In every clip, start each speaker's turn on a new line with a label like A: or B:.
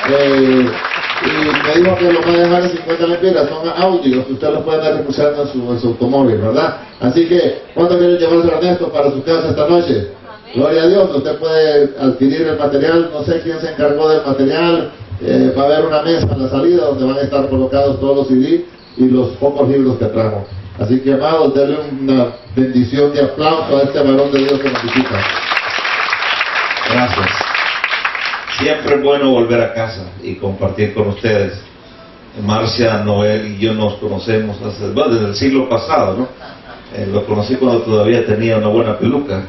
A: Y me dijo que lo puede dejar en 50 lempiras, son audios que usted los puede estar escuchando en su automóvil, ¿verdad? Así que, ¿cuánto quiere llevarse Ernesto para su casa esta noche? Gloria a Dios, usted puede adquirir el material, no sé quién se encargó del material, va a haber una mesa en la salida donde van a estar colocados todos los CD y los pocos libros que trajo. Así que, amados, denle una bendición y aplauso a este varón de Dios que nos visita.
B: Gracias. Siempre es bueno volver a casa y compartir con ustedes. Marcia, Noel y yo nos conocemos desde el siglo pasado, ¿no? Lo conocí cuando todavía tenía una buena peluca.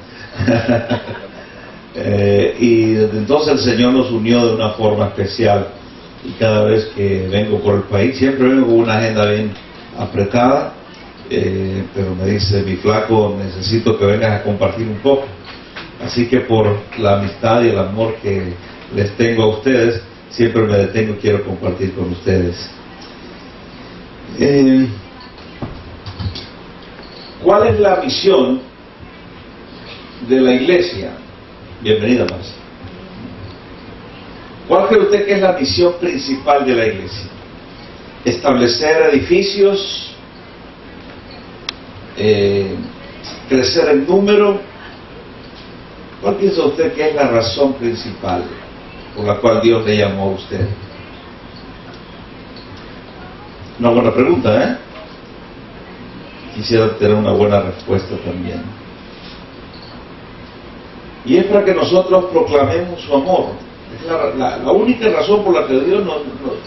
B: Y desde entonces el Señor nos unió de una forma especial. Y cada vez que vengo por el país, siempre vengo con una agenda bien apretada. Pero me dice mi flaco, necesito que vengas a compartir un poco. Así que por la amistad y el amor que les tengo a ustedes, siempre me detengo y quiero compartir con ustedes. ¿Cuál es la misión de la iglesia? Bienvenida, Marcia. ¿Cuál cree usted que es la misión principal de la iglesia? ¿Establecer edificios? ¿Crecer en número? ¿Cuál piensa usted que es la razón principal por la cual Dios le llamó a usted? Una buena pregunta, ¿eh? Quisiera tener una buena respuesta también. Y es para que nosotros proclamemos su amor. Es la única razón por la que Dios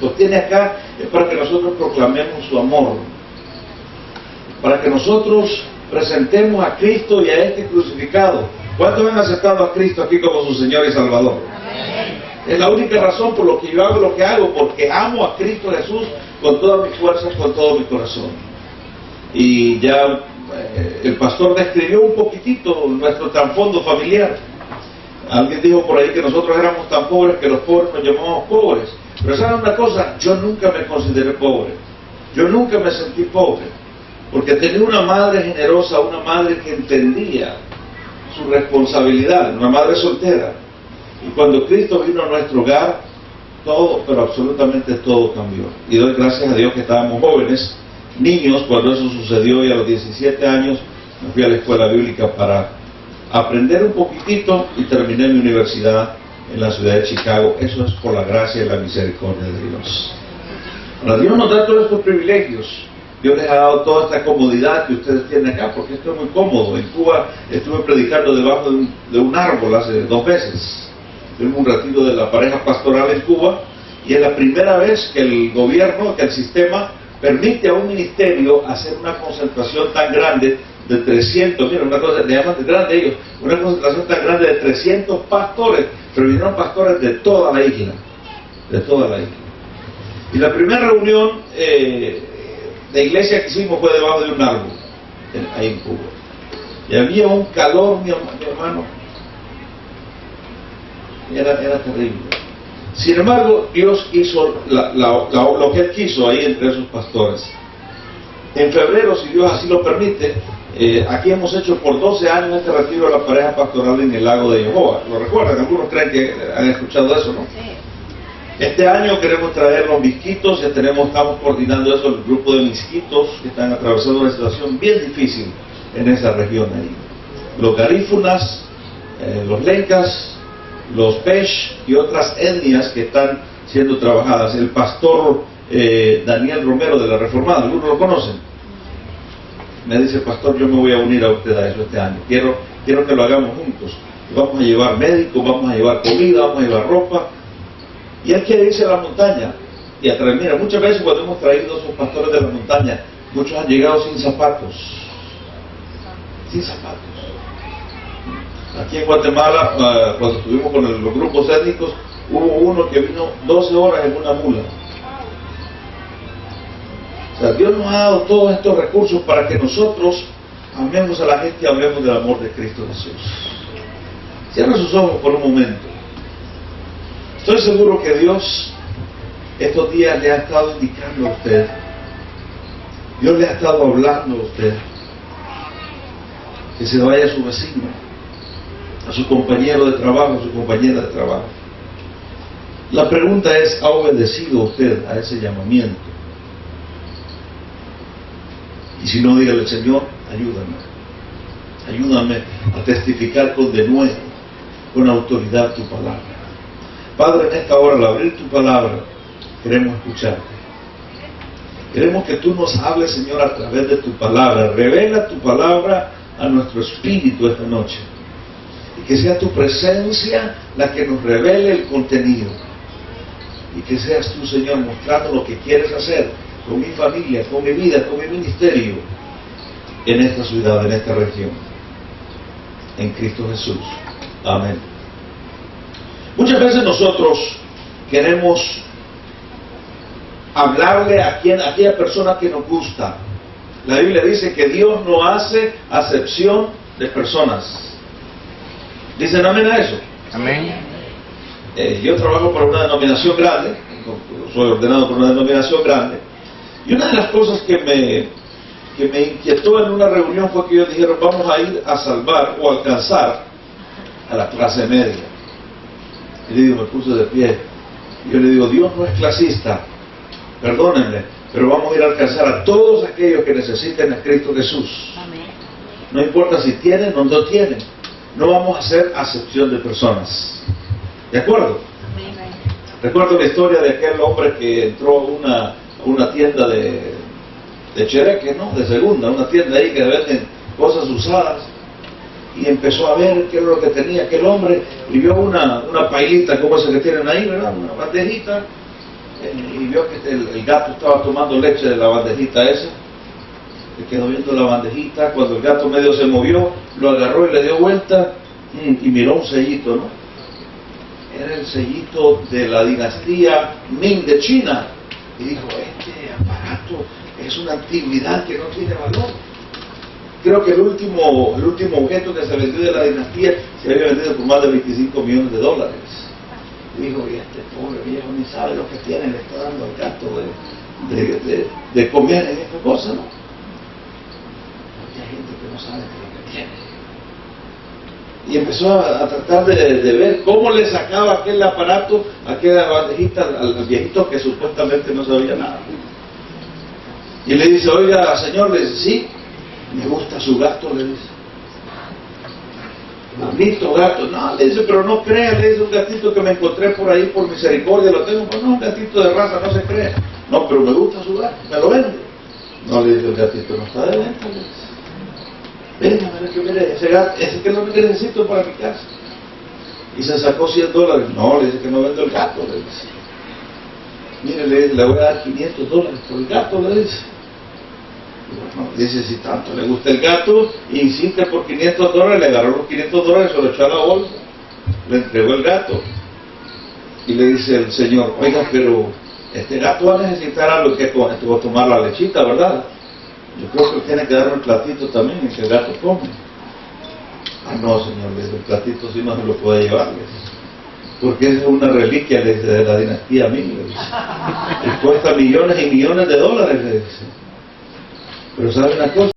B: nos tiene acá, es para que nosotros proclamemos su amor. Para que nosotros presentemos a Cristo y a este crucificado. ¿Cuántos han aceptado a Cristo aquí como su Señor y Salvador? Amén. Es la única razón por lo que yo hago lo que hago, porque amo a Cristo Jesús con todas mis fuerzas, con todo mi corazón. Y ya el pastor describió un poquitito nuestro trasfondo familiar. Alguien dijo por ahí que nosotros éramos tan pobres que los pobres nos llamábamos pobres. Pero ¿saben una cosa? Yo nunca me consideré pobre. Yo nunca me sentí pobre. Porque tenía una madre generosa, una madre que entendía su responsabilidad, una madre soltera. Y cuando Cristo vino a nuestro hogar, todo, pero absolutamente todo cambió. Y doy gracias a Dios que estábamos jóvenes, niños, cuando eso sucedió, y a los 17 años me fui a la escuela bíblica para aprender un poquitito y terminé mi universidad en la ciudad de Chicago. Eso es por la gracia y la misericordia de Dios. Ahora, Dios nos da todos estos privilegios. Dios les ha dado toda esta comodidad que ustedes tienen acá, porque esto es muy cómodo. En Cuba estuve predicando debajo de un árbol hace 2 veces. Tuvimos un retiro de la pareja pastoral en Cuba, y es la primera vez que el gobierno, que el sistema, permite a un ministerio hacer una concentración tan grande de 300, mira, una cosa, le llaman grande ellos, una concentración tan grande de 300 pastores, pero vinieron pastores de toda la isla, de toda la isla. Y la primera reunión de iglesia que hicimos fue debajo de un árbol, ahí en Cuba. Y había un calor, mi hermano, era terrible. Sin embargo, Dios hizo lo que Él quiso ahí entre esos pastores. En febrero, si Dios así lo permite, aquí hemos hecho por 12 años este retiro de la pareja pastoral en el lago de Jehová. ¿Lo recuerdan? Algunos creen que han escuchado eso, ¿no? Sí. Este año queremos traer los misquitos, estamos coordinando eso, el grupo de misquitos que están atravesando una situación bien difícil en esa región ahí. Los garífunas, los lencas, los pesh y otras etnias que están siendo trabajadas. El pastor Daniel Romero de la Reformada, ¿algunos lo conocen? Me dice, pastor, yo me voy a unir a usted a eso este año. Quiero que lo hagamos juntos. Vamos a llevar médicos, vamos a llevar comida, vamos a llevar ropa. Y él quiere irse a la montaña y a traer. Mira, muchas veces cuando hemos traído a esos pastores de la montaña, muchos han llegado sin zapatos. Sin zapatos. Aquí en Guatemala, cuando estuvimos con los grupos étnicos, hubo uno que vino 12 horas en una mula. O sea, Dios nos ha dado todos estos recursos para que nosotros amemos a la gente y hablemos del amor de Cristo Jesús. Cierra sus ojos por un momento. Estoy seguro que Dios estos días le ha estado indicando a usted. Dios le ha estado hablando a usted. Que se vaya a su vecino, a su compañero de trabajo, a su compañera de trabajo. La pregunta es, ¿ha obedecido usted a ese llamamiento? Y si no, dígale, Señor, ayúdame a testificar con denuedo, con autoridad tu palabra. Padre, en esta hora, al abrir tu palabra, queremos escucharte. Queremos que tú nos hables, Señor, a través de tu palabra. Revela tu palabra a nuestro espíritu esta noche. Y que sea tu presencia la que nos revele el contenido. Y que seas tú, Señor, mostrando lo que quieres hacer con mi familia, con mi vida, con mi ministerio, en esta ciudad, en esta región. En Cristo Jesús. Amén. Muchas veces nosotros queremos hablarle a aquella persona que nos gusta. La Biblia dice que Dios no hace acepción de personas. ¿Dicen amén a eso?
C: Amén.
B: Yo trabajo para una denominación grande, soy ordenado por una denominación grande, y una de las cosas que me inquietó en una reunión fue que ellos dijeron, vamos a ir a salvar o alcanzar a la clase media. Y le digo, me puse de pie, y yo le digo, Dios no es clasista, perdónenme, pero vamos a ir a alcanzar a todos aquellos que necesiten a Cristo Jesús. Amén. No importa si tienen o no tienen, no vamos a hacer acepción de personas. ¿De acuerdo? Amén. Recuerdo la historia de aquel hombre que entró a una tienda de chereque, ¿no? De segunda, una tienda ahí que venden cosas usadas, y empezó a ver qué era lo que tenía aquel hombre, y vio una pailita como esa que tienen ahí, ¿verdad? Una bandejita, y vio que el gato estaba tomando leche de la bandejita esa. Se quedó viendo la bandejita. Cuando el gato medio se movió, lo agarró y le dio vuelta, y miró un sellito, ¿no? Era el sellito de la dinastía Ming de China, y dijo, este aparato es una antigüedad que no tiene valor. Creo que el último objeto que se vendió de la dinastía se había vendido por más de $25 millones. Dijo, y este pobre viejo ni sabe lo que tiene, le está dando al gato de comer en esta cosa, ¿no? Porque hay gente que no sabe lo que tiene. Y empezó a tratar de ver cómo le sacaba aquel aparato, aquella bandejita al viejito que supuestamente no sabía nada. Y le dice, oiga, señor, le dice, sí, me gusta su gato, le dice. Bonito gato. No, le dice, pero no crea, le dice, un gatito que me encontré por ahí por misericordia, lo tengo. Pues no, un gatito de raza, no se crea. No, pero me gusta su gato, me lo vende. No, le dice, el gatito no está de venta, le dice. Venga, mire, ese gato, ese que es lo que necesito para mi casa. Y se sacó $100. No, le dice que no vendo el gato, le dice. Mire, le voy a dar $500 por el gato, le dice. Bueno, dice, si tanto le gusta el gato, insiste por $500, le agarró los $500, se lo echó a la bolsa, le entregó el gato. Y le dice el señor, oiga, pero este gato va a necesitar algo que tomar la lechita, ¿verdad? Yo creo que tiene que darme el platito también, y que el gato come. Ah, no, señor, le dice, el platito sí no se lo puede llevar, le dice, porque es una reliquia, le dice, de la dinastía Ming, le dice, y cuesta millones y millones de dólares, le dice. Pero ¿sabe una cosa?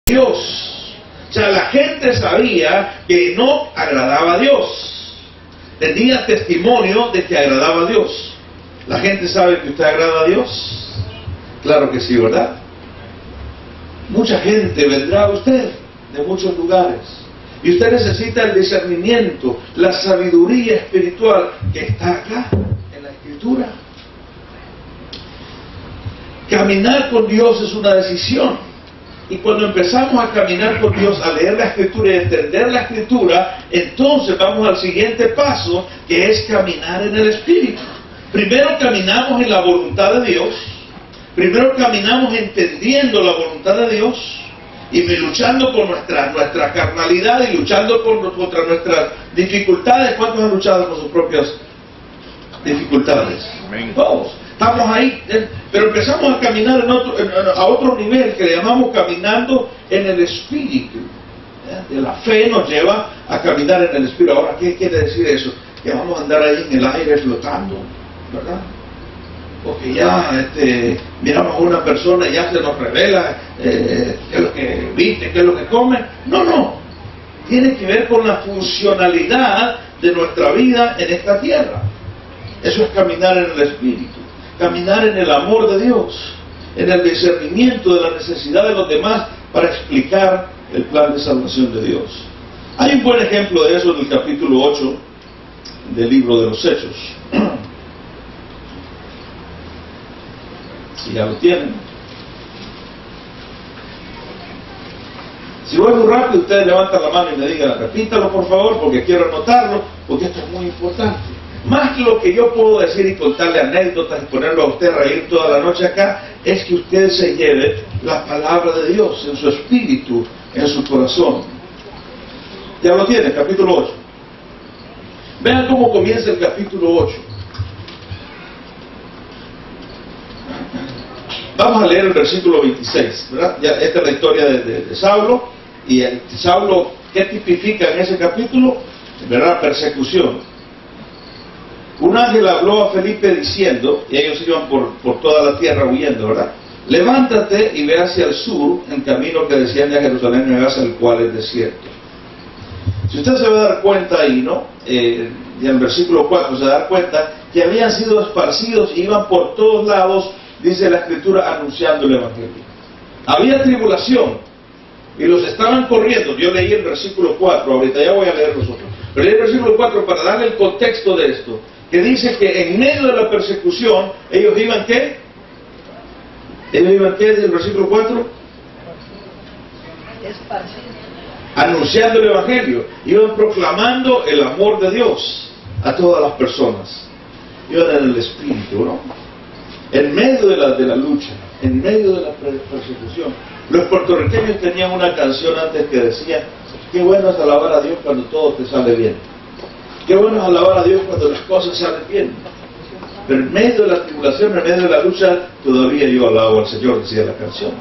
B: Dios. O sea, la gente sabía que Enoc agradaba a Dios. Tenía testimonio de que agradaba a Dios. ¿La gente sabe que usted agrada a Dios? Claro que sí, ¿verdad? Mucha gente vendrá a usted de muchos lugares. Y usted necesita el discernimiento, la sabiduría espiritual que está acá, en la Escritura. Caminar con Dios es una decisión. Y cuando empezamos a caminar con Dios, a leer la Escritura y a entender la Escritura, entonces vamos al siguiente paso, que es caminar en el Espíritu. Primero caminamos en la voluntad de Dios. Primero caminamos entendiendo la voluntad de Dios y luchando con nuestra carnalidad y luchando contra nuestras dificultades. ¿Cuántos han luchado con sus propias dificultades? Amén. Todos. Estamos ahí, pero empezamos a caminar a otro nivel que le llamamos caminando en el Espíritu. De la fe nos lleva a caminar en el Espíritu. Ahora, ¿qué quiere decir eso? Que vamos a andar ahí en el aire flotando, ¿verdad? Porque ya miramos a una persona y ya se nos revela qué es lo que viste, qué es lo que come. No. Tiene que ver con la funcionalidad de nuestra vida en esta tierra. Eso es caminar en el Espíritu. Caminar en el amor de Dios, en el discernimiento de la necesidad de los demás para explicar el plan de salvación de Dios. Hay un buen ejemplo de eso en el capítulo 8 del libro de los Hechos. Si ya lo tienen. Si voy muy rápido, ustedes levantan la mano y me digan, repítalo por favor, porque quiero anotarlo, porque esto es muy importante. Más que lo que yo puedo decir y contarle anécdotas y ponerlo a usted a reír toda la noche acá, es que usted se lleve la palabra de Dios en su espíritu, en su corazón. Ya lo tiene, capítulo 8. Vean cómo comienza el capítulo 8. Vamos a leer el versículo 26, ¿verdad? Ya, esta es la historia de Saulo, y Saulo, ¿qué tipifica en ese capítulo? ¿Verdad? Persecución. Un ángel habló a Felipe diciendo, y ellos iban por toda la tierra huyendo, ¿verdad? Levántate y ve hacia el sur, en camino que desciende a Jerusalén, y hacia el cual es desierto. Si usted se va a dar cuenta ahí, ¿no? Y en el versículo 4 se va a dar cuenta que habían sido esparcidos y iban por todos lados, dice la Escritura, anunciando el Evangelio. Había tribulación y los estaban corriendo. Yo leí el versículo 4, ahorita ya voy a leer los otros. Pero leí el versículo 4 para darle el contexto de esto, que dice que en medio de la persecución, ellos iban ¿qué? ¿Ellos iban qué? Del versículo 4. Anunciando el Evangelio. Iban proclamando el amor de Dios a todas las personas. Iban en el Espíritu, ¿no? En medio de la lucha, en medio de la persecución. Los puertorriqueños tenían una canción antes que decía, qué bueno es alabar a Dios cuando todo te sale bien. Qué bueno es alabar a Dios cuando las cosas salen bien. Pero en medio de la tribulación, en medio de la lucha, todavía yo alabo al Señor, decía la canción.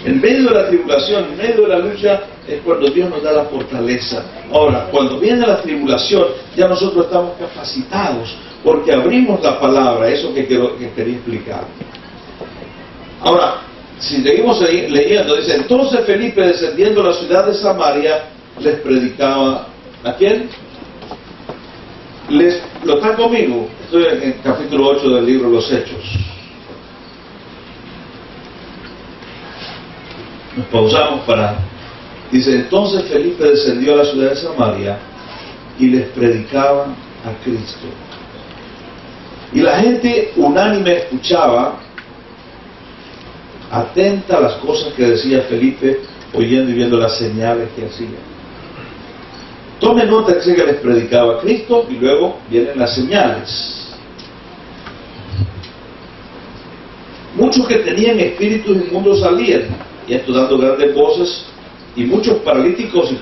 B: En medio de la tribulación, en medio de la lucha, es cuando Dios nos da la fortaleza. Ahora, cuando viene la tribulación, ya nosotros estamos capacitados, porque abrimos la palabra, eso que quería explicar. Ahora, si seguimos leyendo, dice, entonces Felipe, descendiendo a la ciudad de Samaria, les predicaba, ¿a quién? ¿Lo están conmigo? Estoy en el capítulo 8 del libro Los Hechos. Nos pausamos para... Dice, entonces Felipe descendió a la ciudad de Samaria y les predicaba a Cristo. Y la gente unánime escuchaba, atenta a las cosas que decía Felipe, oyendo y viendo las señales que hacía. Tomen nota que les predicaba a Cristo y luego vienen las señales. Muchos que tenían espíritus inmundos salían, y esto dando grandes voces, y muchos paralíticos y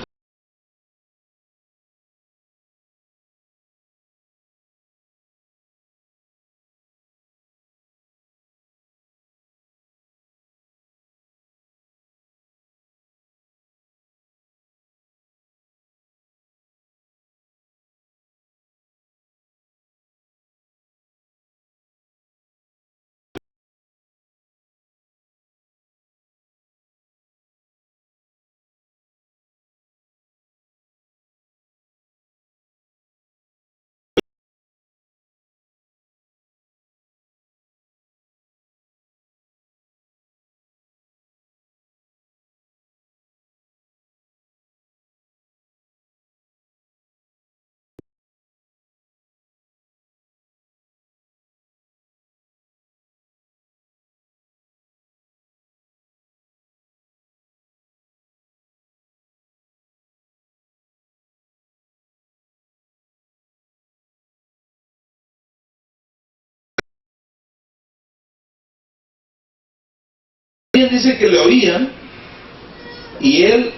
B: dice que le oían, y él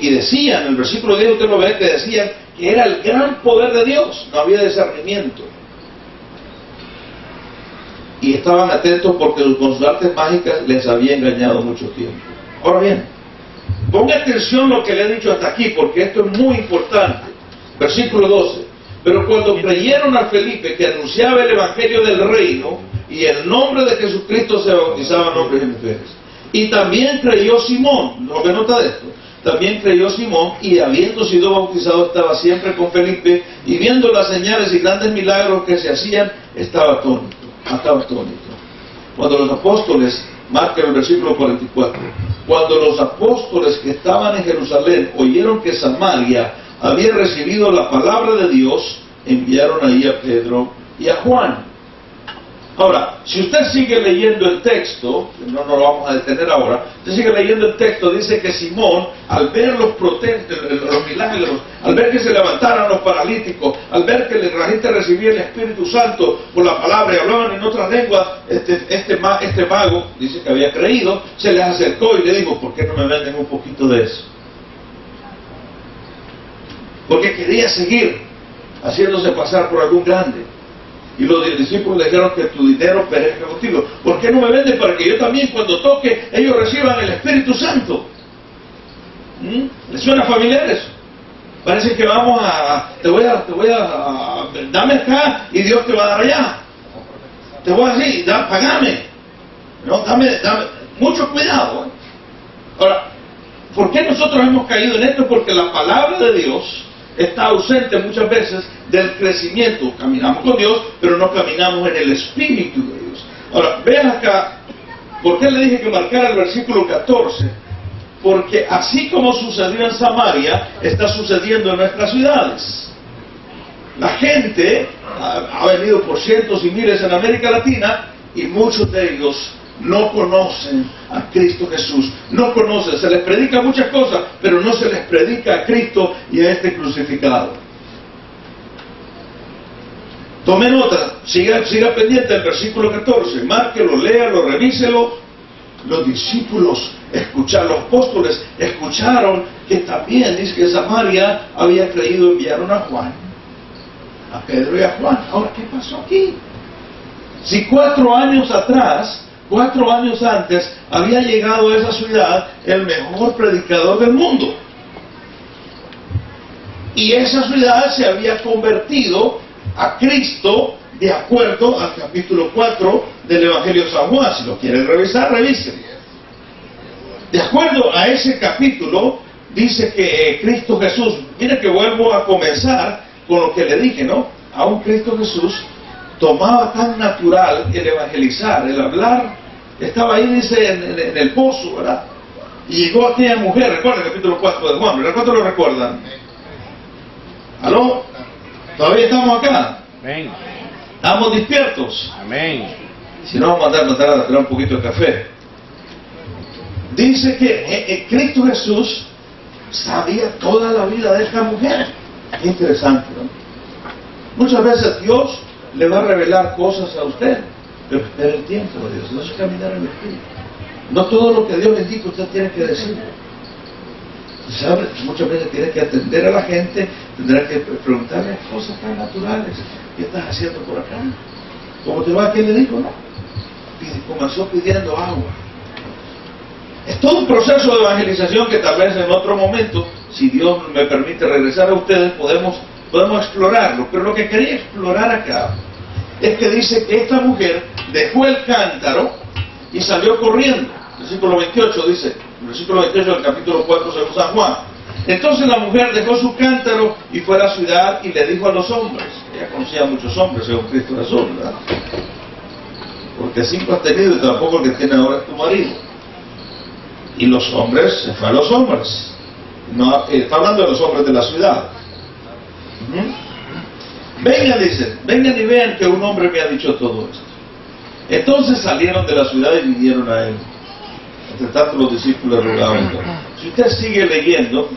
B: decían, en el versículo 10 usted lo ve, que decían que era el gran poder de Dios, no había discernimiento. Y estaban atentos porque con sus artes mágicas les había engañado mucho tiempo. Ahora bien, ponga atención lo que le he dicho hasta aquí, porque esto es muy importante. Versículo 12. Pero cuando creyeron a Felipe, que anunciaba el evangelio del reino, y el nombre de Jesucristo se bautizaban hombres y mujeres. Y también creyó Simón, ¿no me nota de esto? También creyó Simón, y habiendo sido bautizado estaba siempre con Felipe, y viendo las señales y grandes milagros que se hacían, estaba atónito. Cuando los apóstoles, marca el versículo 44, cuando los apóstoles que estaban en Jerusalén oyeron que Samaria había recibido la palabra de Dios, enviaron ahí a Pedro y a Juan. Ahora, si usted sigue leyendo el texto, no nos lo vamos a detener ahora, usted sigue leyendo el texto, dice que Simón, al ver los milagros, al ver que se levantaran los paralíticos, al ver que la gente recibía el Espíritu Santo por la palabra y hablaban en otras lenguas, este mago, dice que había creído, se les acercó y le dijo, ¿por qué no me venden un poquito de eso? Porque quería seguir haciéndose pasar por algún grande. Y los discípulos le dijeron que tu dinero perezca contigo. ¿Por qué no me vendes para que yo también cuando toque ellos reciban el Espíritu Santo? ¿Les suena familiar eso? Parece que vamos te voy a dame acá y Dios te va a dar allá. Te voy a decir, pagame. No, dame, mucho cuidado. Ahora, ¿por qué nosotros hemos caído en esto? Porque la palabra de Dios está ausente muchas veces del crecimiento. Caminamos con Dios, pero no caminamos en el Espíritu de Dios. Ahora, vean acá, ¿por qué le dije que marcara el versículo 14? Porque así como sucedió en Samaria, está sucediendo en nuestras ciudades. La gente ha venido por cientos y miles en América Latina, y muchos de ellos no conocen a Cristo Jesús, no conocen, se les predica muchas cosas, pero no se les predica a Cristo y a este crucificado. Tome nota, siga pendiente del versículo 14, márquelo, léalo, revíselo. Los discípulos escucharon, los apóstoles escucharon que también dice que Samaria había creído, enviaron a Juan, a Pedro y a Juan. Ahora, ¿qué pasó aquí? Si 4 años atrás, 4 años antes, había llegado a esa ciudad el mejor predicador del mundo. Y esa ciudad se había convertido a Cristo de acuerdo al capítulo 4 del Evangelio de San Juan. Si lo quieren revisar, revisen. De acuerdo a ese capítulo, dice que Cristo Jesús, mire que vuelvo a comenzar con lo que le dije, ¿no? A un Cristo Jesús tomaba tan natural el evangelizar, el hablar. Estaba ahí, dice, en el pozo, ¿verdad? Y llegó aquella mujer, recuerda el capítulo 4 de Juan, ¿verdad? ¿Cuántos lo recuerdan? ¿Aló? ¿Todavía estamos acá?
C: Amén.
B: ¿Estamos despiertos?
C: Amén.
B: Si no, vamos a mandar a traer un poquito de café. Dice que Cristo Jesús sabía toda la vida de esta mujer. Qué interesante, ¿no? Muchas veces Dios le va a revelar cosas a usted, pero espera el tiempo de Dios, no es caminar en el Espíritu. No todo lo que Dios le dice usted tiene que decir. ¿Sabe? Muchas veces tiene que atender a la gente, tendrá que preguntarle cosas tan naturales. ¿Qué estás haciendo por acá? ¿Cómo te va? ¿Quién le dijo? No. Comenzó pidiendo agua. Es todo un proceso de evangelización que tal vez en otro momento, si Dios me permite regresar a ustedes, podemos explorarlo. Pero lo que quería explorar acá es que dice que esta mujer dejó el cántaro y salió corriendo. Versículo 28 dice, versículo 28 del capítulo 4 según San Juan. Entonces la mujer dejó su cántaro y fue a la ciudad y le dijo a los hombres. Ella conocía a muchos hombres según Cristo Jesús, ¿verdad? Porque 5 has tenido y tampoco el que tiene ahora es tu marido. Y los hombres, se fue a los hombres. No, está hablando de los hombres de la ciudad. Vengan, dicen, vengan y vean que un hombre me ha dicho todo esto. Entonces salieron de la ciudad y vinieron a él. Entre tanto los discípulos rogaban. Si usted sigue leyendo,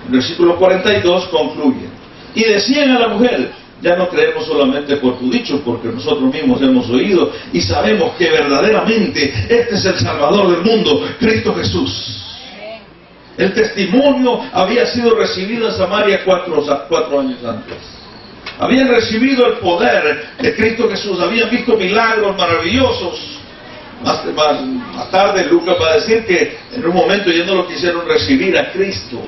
B: el versículo 42 concluye. Y decían a la mujer, Ya no creemos solamente por tu dicho, porque nosotros mismos hemos oído y sabemos que verdaderamente este es el Salvador del mundo, Cristo Jesús. El testimonio había sido recibido en Samaria 4 años antes. Habían recibido el poder de Cristo Jesús, habían visto milagros maravillosos. Más tarde Lucas va a decir que en un momento ya no lo quisieron recibir a Cristo.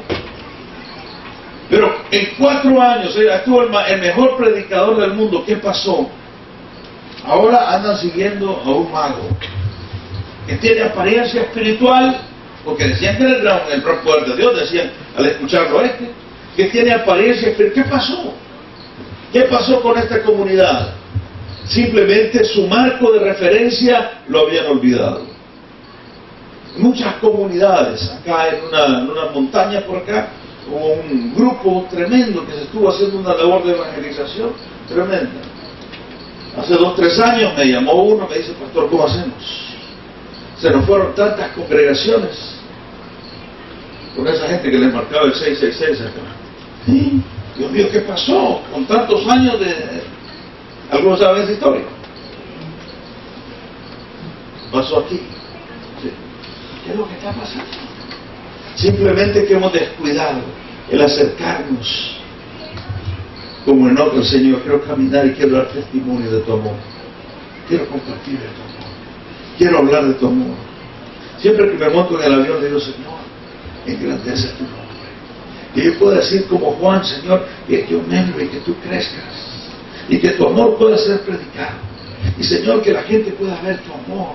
B: Pero en 4 años estuvo el mejor predicador del mundo. ¿Qué pasó? Ahora andan siguiendo a un mago que tiene apariencia espiritual, porque decían que era el gran poder de Dios, decían al escucharlo que tiene apariencia espiritual. ¿Qué pasó? ¿Qué pasó con esta comunidad? Simplemente su marco de referencia lo habían olvidado. Muchas comunidades, acá en una montaña por acá, hubo un grupo tremendo que se estuvo haciendo una labor de evangelización tremenda. Hace 2 o 3 años me llamó uno, me dice: pastor, ¿cómo hacemos? Se nos fueron tantas congregaciones con esa gente que les marcaba el 666 acá. ¿Sí? Dios mío, ¿qué pasó? Con tantos años de... ¿Algunos saben esa historia? Pasó aquí. ¿Sí? ¿Qué es lo que está pasando? Simplemente que hemos descuidado el acercarnos como en otro. Señor, quiero caminar y quiero dar testimonio de tu amor. Quiero compartir de tu amor. Quiero hablar de tu amor. Siempre que me monto en el avión, digo: Señor, engrandece tu nombre. Que yo pueda decir como Juan: Señor, que yo mengue y que tú crezcas. Y que tu amor pueda ser predicado. Y Señor, que la gente pueda ver tu amor.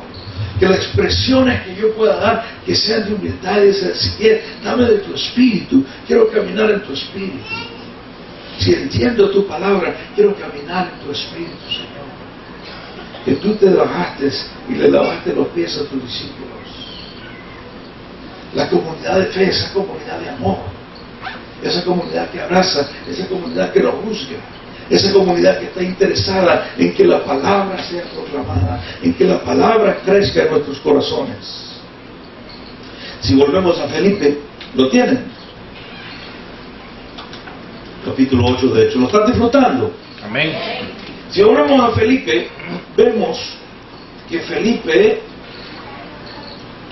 B: Que las expresiones que yo pueda dar, que sean de humildad y de sencillez. Dame de tu espíritu. Quiero caminar en tu espíritu. Si entiendo tu palabra, quiero caminar en tu espíritu, Señor. Que tú te bajaste y le lavaste los pies a tus discípulos. La comunidad de fe, esa comunidad de amor, esa comunidad que abraza, esa comunidad que no juzga, esa comunidad que está interesada en que la palabra sea proclamada, en que la palabra crezca en nuestros corazones. Si volvemos a Felipe, ¿lo tienen? Capítulo 8 de Hechos. ¿Lo están disfrutando?
C: Amén.
B: Si volvemos a Felipe, vemos que Felipe,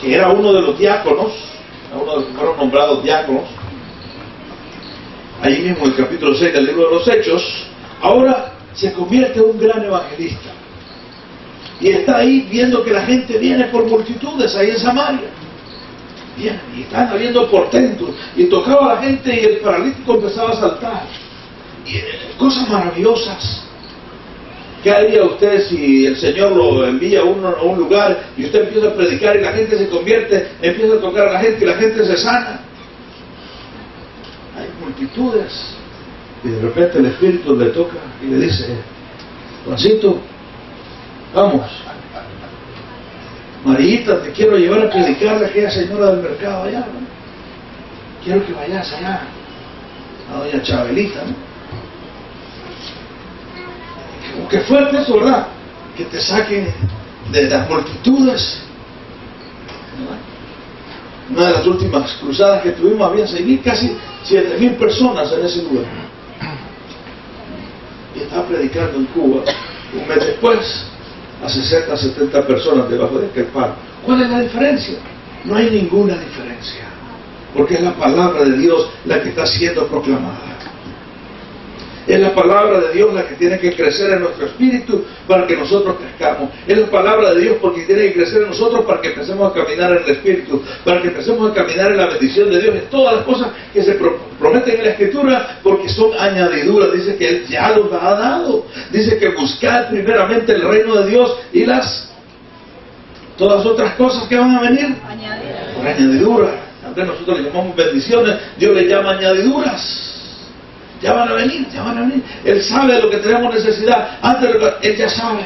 B: que era uno de los diáconos, uno de los que fueron nombrados diáconos, allí mismo en el capítulo 6 del libro de los Hechos, ahora se convierte en un gran evangelista. Y está ahí viendo que la gente viene por multitudes ahí en Samaria. Vienen y están habiendo portentos. Y tocaba a la gente y el paralítico empezaba a saltar. Y cosas maravillosas. ¿Qué haría usted si el Señor lo envía a un lugar y usted empieza a predicar y la gente se convierte, empieza a tocar a la gente y la gente se sana? Hay multitudes. Y de repente el Espíritu le toca y le dice: Juancito, vamos. Marita, te quiero llevar a predicarle a aquella señora del mercado allá, ¿no? Quiero que vayas allá a doña Chabelita, ¿no? Como que fuerte eso, ¿verdad? Que te saquen de las multitudes. ¿No? Una de las últimas cruzadas que tuvimos había 6.000, casi 7.000 personas en ese lugar. Y estaba predicando en Cuba. Un mes después, a 60, 70 personas debajo de aquel palo. ¿Cuál es la diferencia? No hay ninguna diferencia. Porque es la palabra de Dios la que está siendo proclamada. Es la palabra de Dios la que tiene que crecer en nuestro espíritu para que nosotros crezcamos. Es la palabra de Dios porque tiene que crecer en nosotros para que empecemos a caminar en el espíritu, para que empecemos a caminar en la bendición de Dios, en todas las cosas que se prometen en la Escritura, porque son añadiduras. Dice que Él ya los ha dado. Dice que buscad primeramente el reino de Dios y todas otras cosas que van a venir por añadidura. Antes nosotros le llamamos bendiciones, Dios le llama añadiduras. Ya van a venir, ya van a venir. Él sabe de lo que tenemos necesidad. Antes de lo que Él ya sabe.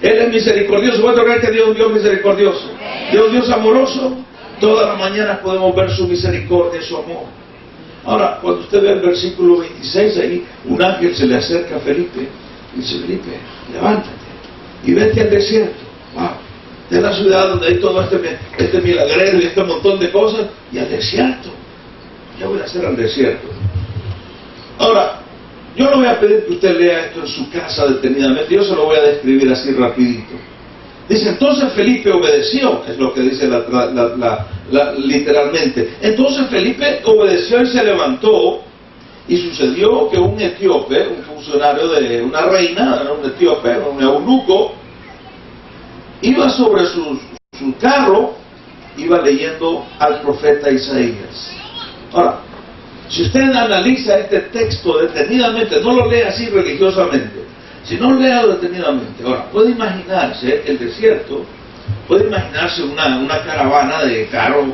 B: Él es misericordioso. ¿Cuánto creen que Dios es un Dios misericordioso? Dios es un Dios amoroso. Todas las mañanas podemos ver su misericordia y su amor. Ahora, cuando usted ve el versículo 26, ahí un ángel se le acerca a Felipe y dice: Felipe, levántate y vete al desierto. Wow. De la ciudad donde hay todo este milagrero y este montón de cosas, y al desierto. ¿Qué voy a hacer al desierto? Ahora, Yo le voy a pedir que usted lea esto en su casa detenidamente. Yo se lo voy a describir así rapidito. Dice, entonces Felipe obedeció, es lo que dice literalmente. Entonces Felipe obedeció y se levantó, y sucedió que un etíope, un funcionario de una reina, un etíope, un eunuco, iba sobre su carro, iba leyendo al profeta Isaías. Ahora, si usted analiza este texto detenidamente, no lo lea así religiosamente, sino léalo detenidamente. Ahora, puede imaginarse el desierto, puede imaginarse una caravana de carros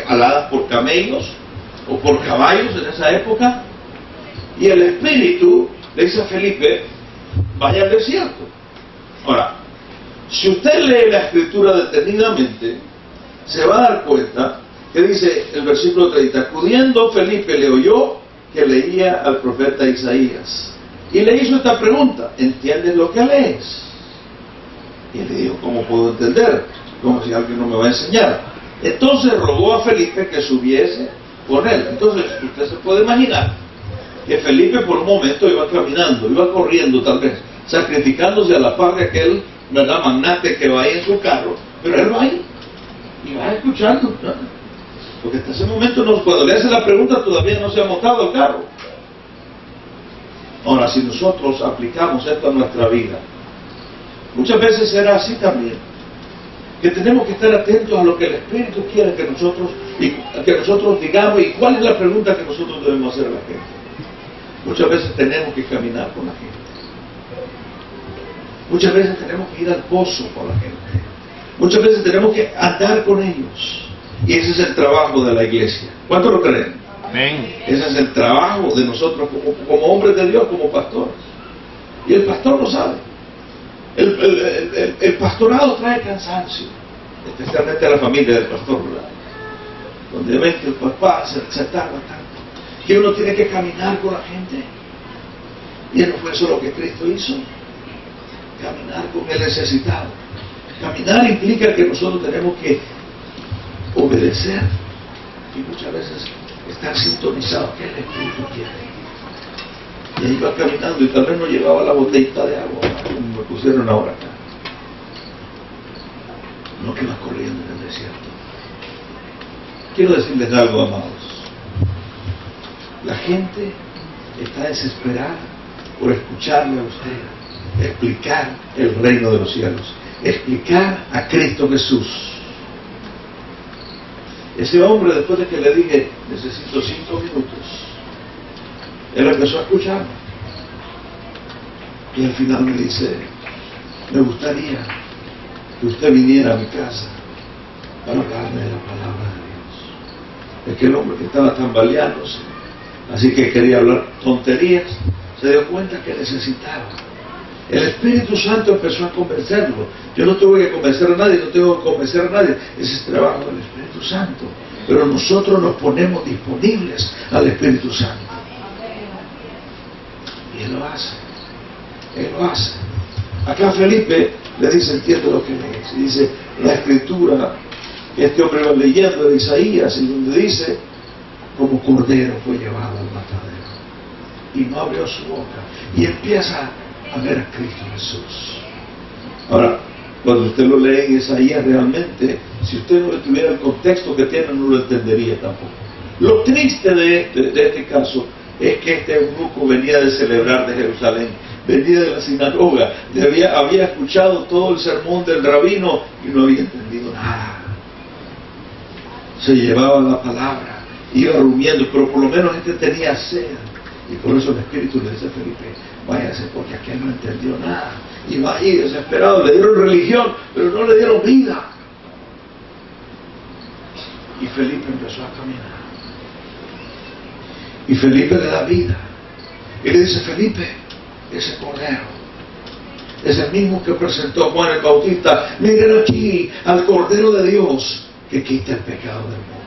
B: aladas por camellos o por caballos en esa época, y el Espíritu le dice a Felipe, vaya al desierto. Ahora, si usted lee la Escritura detenidamente, se va a dar cuenta que dice el versículo 30, acudiendo Felipe le oyó que leía al profeta Isaías, y le hizo esta pregunta, ¿entiendes lo que lees? Y le dijo, ¿cómo puedo entender? Como si alguien no me va a enseñar. Entonces rogó a Felipe que subiese con él. Entonces usted se puede imaginar que Felipe por un momento iba caminando, iba corriendo tal vez, sacrificándose a la par de aquel, ¿verdad?, magnate que va ahí en su carro, pero él va ahí y va escuchando, ¿no? Porque hasta ese momento, cuando le hace la pregunta, todavía no se ha montado al carro. Ahora, si nosotros aplicamos esto a nuestra vida, muchas veces será así también, que tenemos que estar atentos a lo que el Espíritu quiere que nosotros digamos, y cuál es la pregunta que nosotros debemos hacer a la gente. Muchas veces tenemos que caminar con la gente. Muchas veces tenemos que ir al pozo con la gente. Muchas veces tenemos que andar con ellos. Y ese es el trabajo de la iglesia. ¿Cuántos lo creen?
C: Amén.
B: Ese es el trabajo de nosotros como hombres de Dios, como pastores. Y el pastor lo sabe. El pastorado trae cansancio, especialmente a la familia del pastor, ¿verdad? Donde ven que el papá se tarda tanto, que uno tiene que caminar con la gente. Y no fue eso lo que Cristo hizo, caminar con el necesitado. Caminar implica que nosotros tenemos que obedecer y muchas veces estar sintonizados que el Espíritu quiere. Y ahí iba caminando y tal vez no llevaba la botellita de agua, como me pusieron ahora acá. No, que va corriendo en el desierto. Quiero decirles algo, amados. La gente está desesperada por escucharle a usted explicar el reino de los cielos, explicar a Cristo Jesús. Ese hombre, después de que le dije, necesito 5 minutos, él empezó a escuchar. Y al final me dice, me gustaría que usted viniera a mi casa para hablarme de la palabra de Dios. Aquel hombre que estaba tambaleándose, así que quería hablar tonterías, se dio cuenta que necesitaba. El Espíritu Santo empezó a convencerlo. Yo no tuve que convencer a nadie, no tengo que convencer a nadie. Ese es el trabajo del Espíritu Santo. Pero nosotros nos ponemos disponibles al Espíritu Santo. Y Él lo hace. Él lo hace. Acá Felipe le dice, entiende lo que lees. Y dice, la escritura, este hombre va leyendo de Isaías, y donde dice, como cordero fue llevado al matadero. Y no abrió su boca. Y empieza a ver a Cristo Jesús. Ahora, cuando usted lo lee en Isaías realmente, si usted no tuviera el contexto que tiene, no lo entendería tampoco. Lo triste de este caso es que este eunuco venía de celebrar de Jerusalén, venía de la sinagoga, había escuchado todo el sermón del rabino y no había entendido nada. Se llevaba la palabra, iba rumiando, pero por lo menos este tenía sed. Y por eso el Espíritu le dice a Felipe, váyase porque aquel no entendió nada. Y va ahí desesperado, le dieron religión, pero no le dieron vida. Y Felipe empezó a caminar. Y Felipe le da vida. Y le dice, Felipe, ese cordero es el mismo que presentó Juan el Bautista. Miren aquí al Cordero de Dios que quita el pecado del mundo.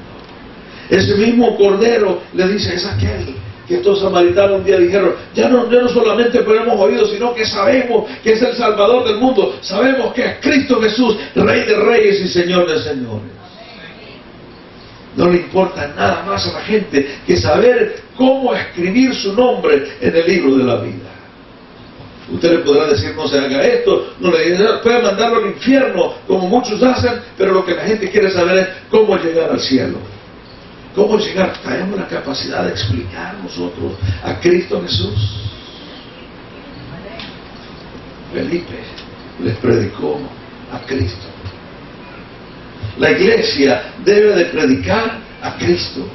B: Ese mismo cordero, le dice, es aquel que estos samaritanos un día dijeron, ya no solamente hemos oído, sino que sabemos que es el Salvador del mundo, sabemos que es Cristo Jesús, Rey de Reyes y Señor de Señores. No le importa nada más a la gente que saber cómo escribir su nombre en el libro de la vida. Usted le podrá decir, no se haga esto, no le puede mandarlo al infierno, como muchos hacen, pero lo que la gente quiere saber es cómo llegar al cielo. ¿Cómo llegar? Tenemos la capacidad de explicar nosotros a Cristo Jesús. Felipe les predicó a Cristo. La iglesia debe de predicar a Cristo.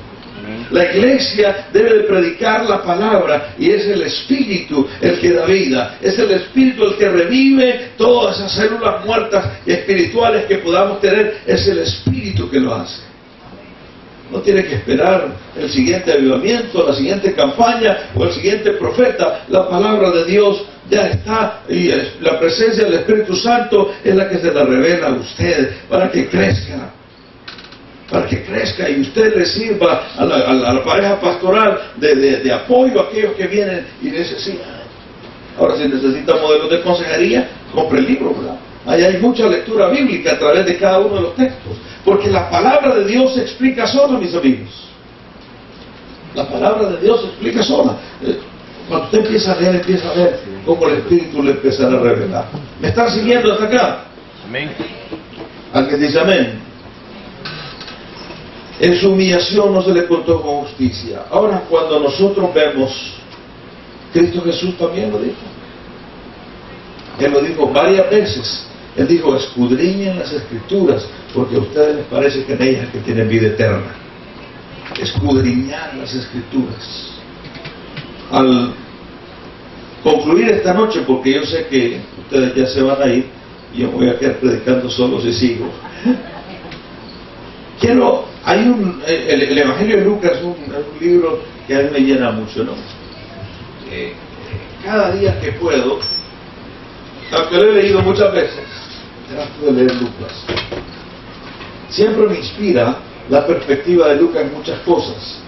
B: La iglesia debe de predicar la palabra, y es el Espíritu el que da vida, es el Espíritu el que revive todas esas células muertas y espirituales que podamos tener, es el Espíritu que lo hace. No tiene que esperar el siguiente avivamiento, la siguiente campaña o el siguiente profeta. La palabra de Dios ya está, y la presencia del Espíritu Santo es la que se la revela a usted para que crezca. Para que crezca y usted le sirva a la pareja pastoral de apoyo a aquellos que vienen y necesitan. Ahora, si necesita modelos de consejería, compre el libro, ¿verdad? Ahí hay mucha lectura bíblica a través de cada uno de los textos, porque la palabra de Dios se explica sola, mis amigos. La palabra de Dios se explica sola. Cuando usted empieza a ver cómo el Espíritu le empezará a revelar. ¿Me están siguiendo hasta acá?
C: Amén.
B: Alguien dice amén. En su humillación no se le contó con justicia. Ahora, cuando nosotros vemos, Cristo Jesús también lo dijo. Él lo dijo varias veces. Él dijo, escudriñen las Escrituras, porque a ustedes les parece que en ellas es que tienen vida eterna. Escudriñar las Escrituras. Al concluir esta noche, porque yo sé que ustedes ya se van a ir, y yo voy a quedar predicando solo si sigo. El Evangelio de Lucas es un libro que a mí me llena mucho, ¿no? Cada día que puedo, aunque lo he leído muchas veces, trato de leer Lucas. Siempre me inspira la perspectiva de Lucas en muchas cosas.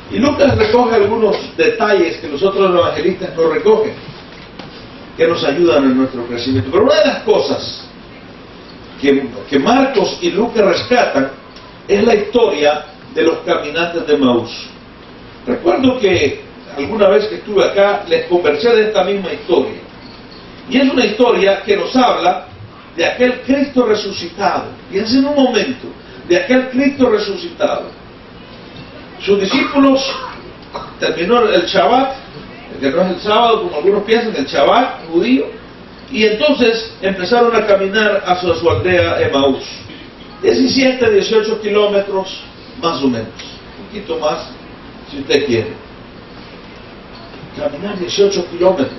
B: Y Lucas recoge algunos detalles que los otros evangelistas no recogen, que nos ayudan en nuestro crecimiento. Pero una de las cosas que Marcos y Lucas rescatan es la historia de los caminantes de Maús. Recuerdo que alguna vez que estuve acá les conversé de esta misma historia, y es una historia que nos habla de aquel Cristo resucitado. Piensen un momento, de aquel Cristo resucitado. Sus discípulos terminó el Shabbat, que no es el sábado como algunos piensan, el Shabbat judío, y entonces empezaron a caminar hacia su aldea Emaús. 17, 18 kilómetros más o menos, un poquito más si usted quiere. Caminar 18 kilómetros.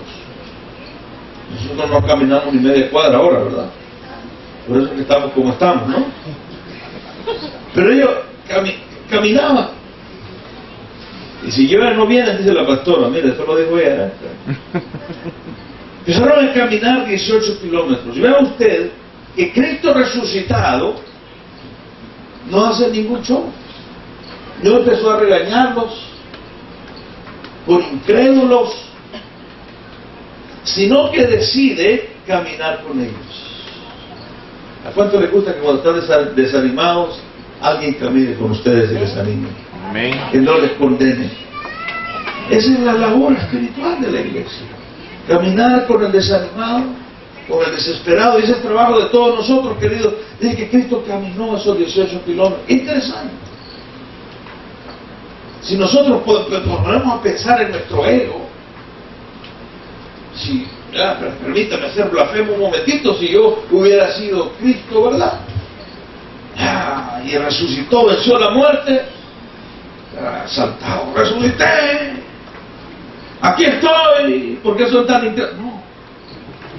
B: Nosotros no caminamos ni media cuadra ahora, ¿verdad? Por eso que estamos como estamos, ¿no? Pero ellos caminaban. Y si llueve no vienen, dice la pastora, mire, esto lo dijo ella. Empezaron a caminar 18 kilómetros. Y vea usted que Cristo resucitado no hace ningún show. No empezó a regañarlos por incrédulos, sino que decide caminar con ellos. ¿A cuánto les gusta que cuando están desanimados, alguien camine con ustedes y les anime?
C: Amén.
B: Que no les condene. Esa es la labor espiritual de la iglesia. Caminar con el desanimado, con el desesperado. Y ese es el trabajo de todos nosotros, queridos. Dice que Cristo caminó esos 18 kilómetros. Interesante. Si nosotros ponemos a pensar en nuestro ego, si, permítame hacer blasfemo un momentito, si yo hubiera sido Cristo, ¿verdad? Y resucitó, venció la muerte, saltado, resucité, aquí estoy, ¿por qué son tan incrédulos? No,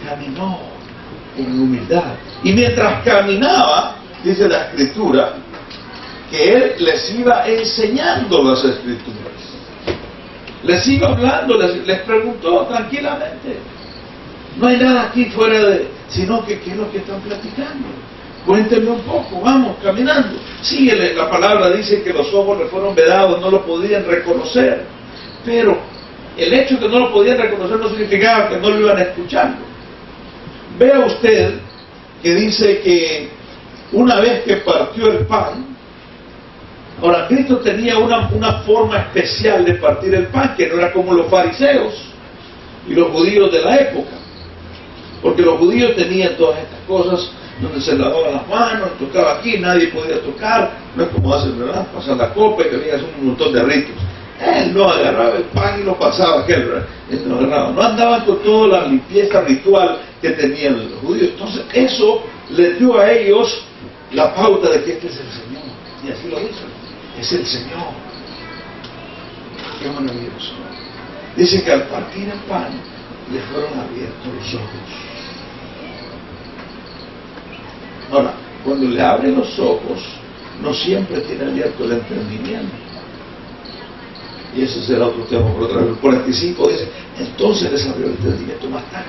B: caminó con humildad. Y mientras caminaba, dice la Escritura, que Él les iba enseñando las Escrituras. Les iba hablando, les preguntó tranquilamente. No hay nada aquí fuera de, sino que ¿qué es lo que están platicando? Cuéntenme un poco, vamos, caminando. Sí, la palabra dice que los ojos le fueron vedados, no lo podían reconocer. Pero el hecho de que no lo podían reconocer no significaba que no lo iban escuchando. Vea usted que dice que una vez que partió el pan, Ahora, Cristo tenía una forma especial de partir el pan, que no era como los fariseos y los judíos de la época. Porque los judíos tenían todas estas cosas donde se lavaban las manos, tocaba aquí, nadie podía tocar. No es como hacen, ¿verdad? Pasar la copa y tenías un montón de ritos. Él no agarraba el pan y lo pasaba, aquel, ¿verdad? Él no agarraba. No andaban con toda la limpieza ritual que tenían los judíos. Entonces, eso les dio a ellos la pauta de que este es el Señor. Y así lo hizo. Es el Señor. Qué maravilloso. Dice que al partir el pan, le fueron abiertos los ojos. Ahora, cuando le abren los ojos, no siempre tiene abierto el entendimiento. Y ese será otro tema por otra vez. El 45 dice, entonces les abrió el entendimiento más tarde.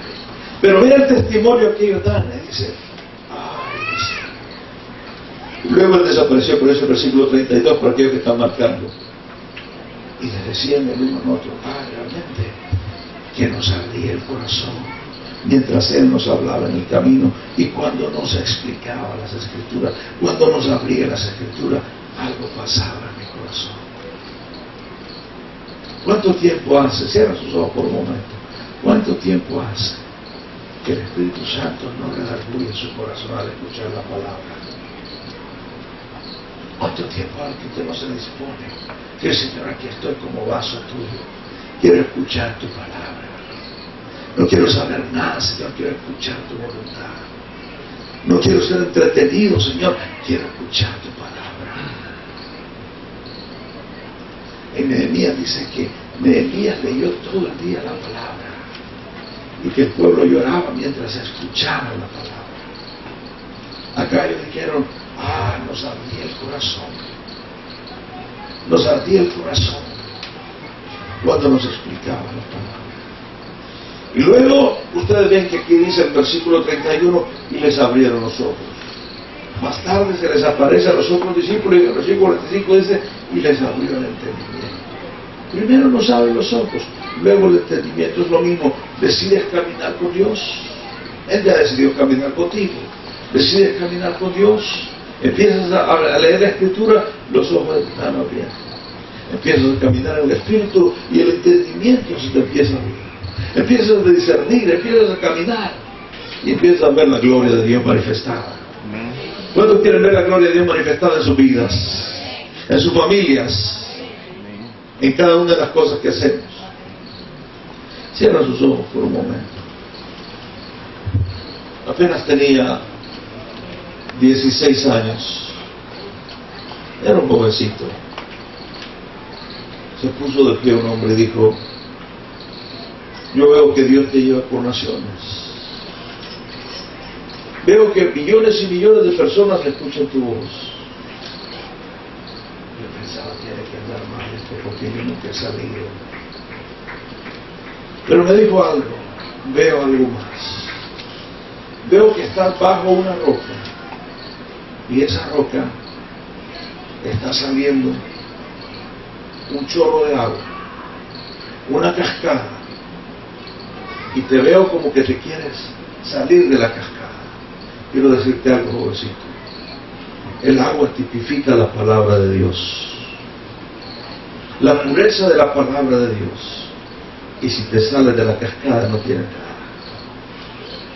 B: Pero mira el testimonio que ellos dan, dice, luego él desapareció, por ese versículo 32, por aquellos que están marcando. Y le decían el uno al otro, realmente, que nos abría el corazón, mientras él nos hablaba en el camino, y cuando nos explicaba las Escrituras, cuando nos abría las Escrituras, algo pasaba en mi corazón. ¿Cuánto tiempo hace? Cierra sus ojos por un momento. ¿Cuánto tiempo hace que el Espíritu Santo no redarguye su corazón al escuchar la palabra? ¿Cuánto tiempo hace que usted no se dispone? Que Señor, aquí estoy como vaso tuyo. Quiero escuchar tu palabra. No quiero saber nada, Señor. Quiero escuchar tu voluntad. No quiero ser entretenido, Señor. Quiero escuchar tu palabra. En Nehemías dice que Nehemías leyó todo el día la palabra y que el pueblo lloraba mientras escuchaba la palabra. Acá ellos dijeron, nos ardía el corazón. Nos ardía el corazón cuando nos explicaba la palabra. Y luego, ustedes ven que aquí dice el versículo 31, y les abrieron los ojos. Más tarde se les aparece a los otros discípulos y en el versículo 45 dice, y les abrió el entendimiento. Primero nos abre los ojos, luego el entendimiento. Es lo mismo, decides caminar con Dios. Él ya decidió caminar contigo. Decides caminar con Dios. Empiezas a leer la Escritura, los ojos están abiertos. Empiezas a caminar en el Espíritu y el entendimiento se te empieza a abrir. Empiezas a discernir, empiezas a caminar y empiezas a ver la gloria de Dios manifestada. ¿Cuántos quieren ver la gloria de Dios manifestada en sus vidas, en sus familias, en cada una de las cosas que hacemos? Cierra sus ojos por un momento. Apenas tenía 16 años. Era un jovencito. Se puso de pie un hombre y dijo, yo veo que Dios te lleva por naciones. Veo que millones y millones de personas escuchan tu voz. Yo pensaba, tiene que andar mal porque yo nunca he salido. Pero me dijo algo, veo algo más. Veo que estás bajo una roca y esa roca está saliendo un chorro de agua, una cascada, y te veo como que te quieres salir de la cascada. Quiero decirte algo, jovencito. El agua tipifica la palabra de Dios, la pureza de la palabra de Dios. Y si te sales de la cascada no tienes nada.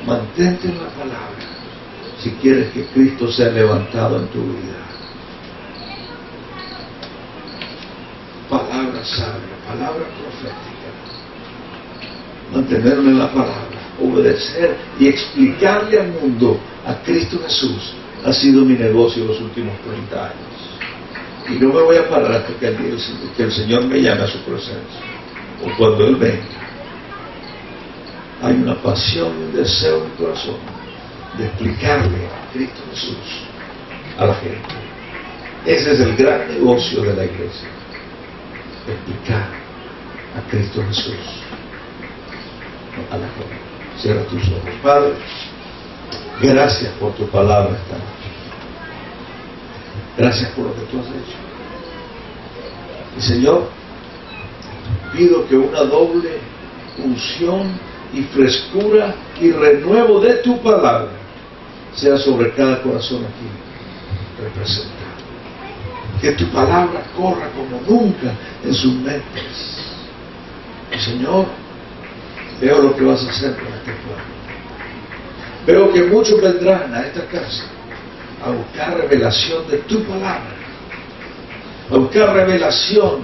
B: Mantente en la palabra si quieres que Cristo sea levantado en tu vida. Palabra sabia, palabra profética. Mantenerme en la palabra, obedecer y explicarle al mundo a Cristo Jesús ha sido mi negocio los últimos 30 años. Y no me voy a parar hasta que el Señor me llame a su presencia, o cuando Él venga. Hay una pasión y un deseo en mi corazón de explicarle a Cristo Jesús a la gente. Ese es el gran negocio de la iglesia, explicar a Cristo Jesús a la gente. Cierra tus ojos. Padre, gracias por tu palabra esta noche. Gracias por lo que tú has hecho. Y Señor, pido que una doble unción y frescura y renuevo de tu palabra sea sobre cada corazón aquí representado. Que tu palabra corra como nunca en sus mentes. Y Señor, veo lo que vas a hacer con este pueblo. Veo que muchos vendrán a esta casa a buscar revelación de tu palabra. A buscar revelación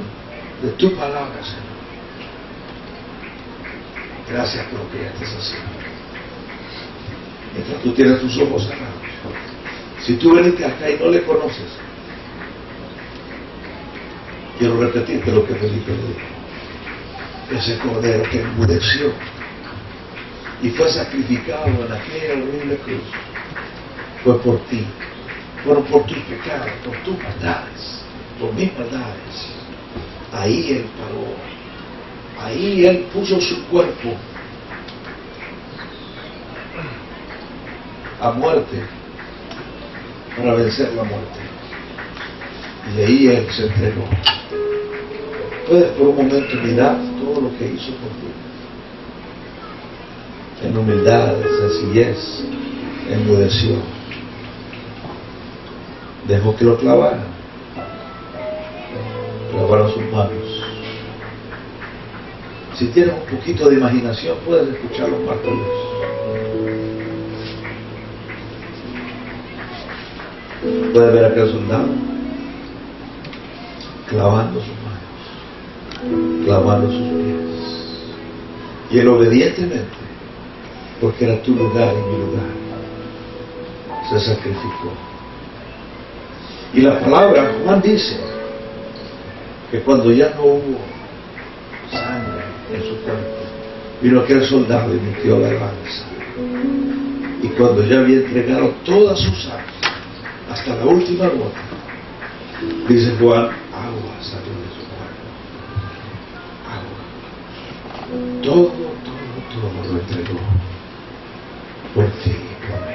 B: de tu palabra, Señor. Gracias por lo que ya estás haciendo. Mientras tú tienes tus ojos cerrados. Si tú veniste acá y no le conoces, quiero repetirte lo que Felipe le dijo. Ese cordero que enmudeció y fue sacrificado en aquella horrible cruz fue por ti. Fueron por tus pecados, por tus maldades, por mis maldades. Ahí Él pagó. Ahí Él puso su cuerpo a muerte para vencer la muerte. Y ahí Él se entregó. Puedes por un momento mirar todo lo que hizo por ti. En humildad, en sencillez, enmudeció. Dejó que lo clavaran. Clavaron sus manos. Si tienes un poquito de imaginación, puedes escuchar los martillos. Puedes ver a aquel soldado clavando sus manos, clavando sus pies. Y él obedientemente, porque era tu lugar y mi lugar, se sacrificó. Y la palabra, Juan dice, que cuando ya no hubo sangre en su cuerpo, vino aquel soldado y metió la lanza. Y cuando ya había entregado toda su sangre, hasta la última gota, dice Juan, agua salió de su cuerpo. Agua. Todo lo entregó por ti y por mí.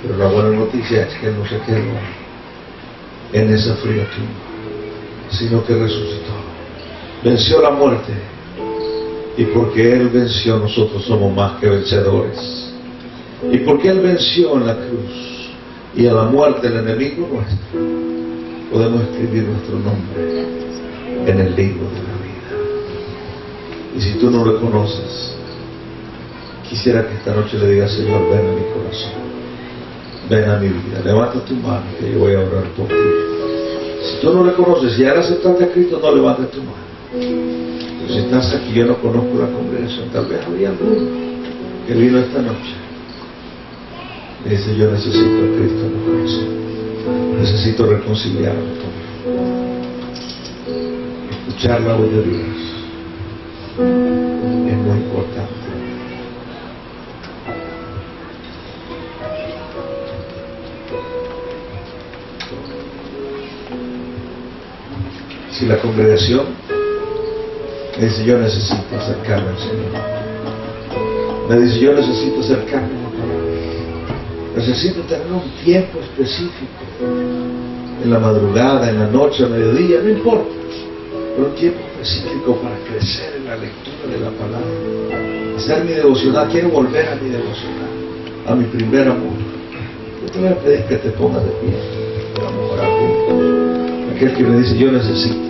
B: Pero la buena noticia es que Él no se quedó en esa fría tumba, sino que resucitó, venció la muerte, y porque Él venció, nosotros somos más que vencedores. Y porque Él venció en la cruz y a la muerte del enemigo nuestro, podemos escribir nuestro nombre en el libro de la vida. Y si tú no lo conoces, quisiera que esta noche le digas: Señor, ven a mi corazón, ven a mi vida, levanta tu mano que yo voy a orar por ti. Si tú no le conoces, si ya aceptaste a Cristo, no levantes tu mano. Pero si estás aquí, yo no conozco la congregación, tal vez había alguno que vino esta noche y dice: yo necesito a Cristo en mi corazón, necesito reconciliarme con Él. Escuchar la voz de Dios es muy importante. Si la congregación me dice: yo necesito acercarme al Señor, me dice: yo necesito acercarme a la palabra, necesito tener un tiempo específico, en la madrugada, en la noche, a mediodía, no importa, pero un tiempo específico para crecer en la lectura de la palabra, hacer mi devocional. Quiero volver a mi devocional, a mi primer amor. Yo te voy a pedir que te pongas de pie, vamos a orar juntos. Aquel que me dice: yo necesito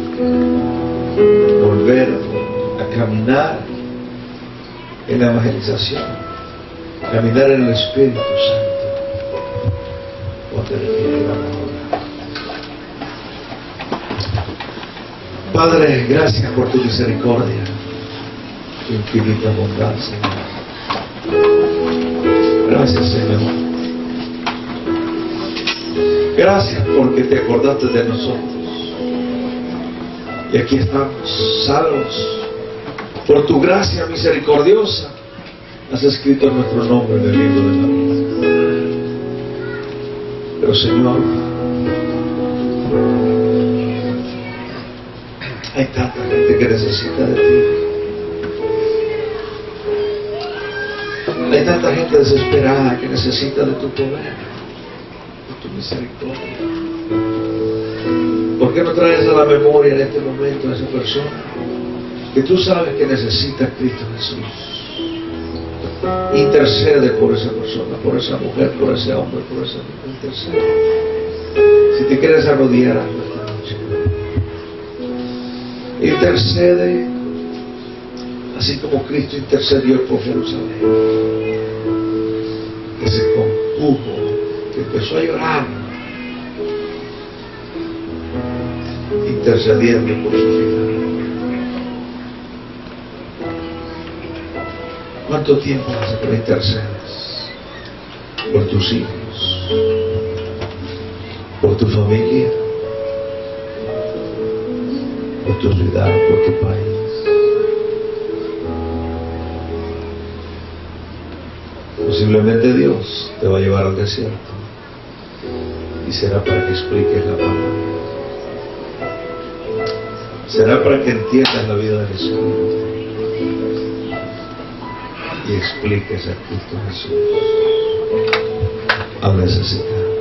B: volver a caminar en la evangelización, caminar en el Espíritu Santo. Ponte de pie y vamos a orar. Padre, gracias por tu misericordia, tu infinita bondad, Señor. Gracias, Señor. Gracias porque te acordaste de nosotros. Y aquí estamos, salvos. Por tu gracia misericordiosa, has escrito nuestro nombre en el libro de la vida. Pero, Señor, hay tanta gente que necesita de ti. Hay tanta gente desesperada que necesita de tu poder, de tu misericordia. ¿Por qué no traes a la memoria en este momento a esa persona que tú sabes que necesita a Cristo Jesús? Intercede por esa persona, por esa mujer, por ese hombre, por esa mujer. Intercede. Si te quieres arrodillar, hazlo esta noche. Intercede, así como Cristo intercedió por Jerusalén, que se compuso, que empezó a llorar, intercediendo por su vida. ¿Cuánto tiempo hace que intercedes por tus hijos, por tu familia, por tu ciudad, por tu país? Posiblemente Dios te va a llevar al desierto y será para que expliques la palabra. Será para que entiendas la vida de Jesús y expliques a Cristo Jesús al necesitado.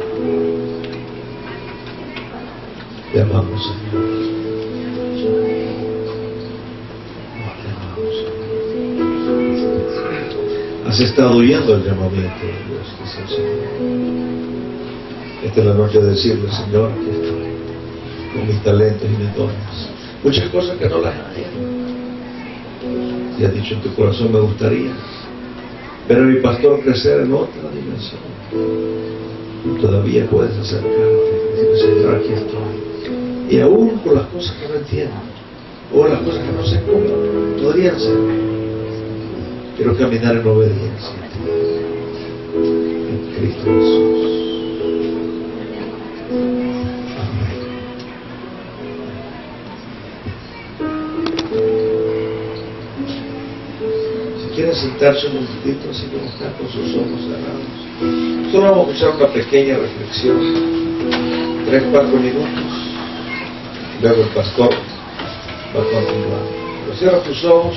B: Te amamos, Señor. Te amamos, Señor. Has estado oyendo el llamamiento de Dios, dice el Señor. Esta es la noche de decirle, Señor, aquí estoy con mis talentos y mis dones. Muchas cosas que no las hay. Y has dicho en tu corazón, me gustaría ver a mi pastor crecer en otra dimensión. Todavía puedes acercarte y decir, Señor, aquí estoy. Y aún por las cosas que no entiendo, o las cosas que no sé cómo podrían ser, quiero caminar en obediencia a ti, en Cristo Jesús. Quiere sentarse un momentito así como está con sus ojos cerrados. Solo vamos a escuchar una pequeña reflexión, 3-4 minutos. Luego el pastor va a continuar. Pero cierra tus ojos,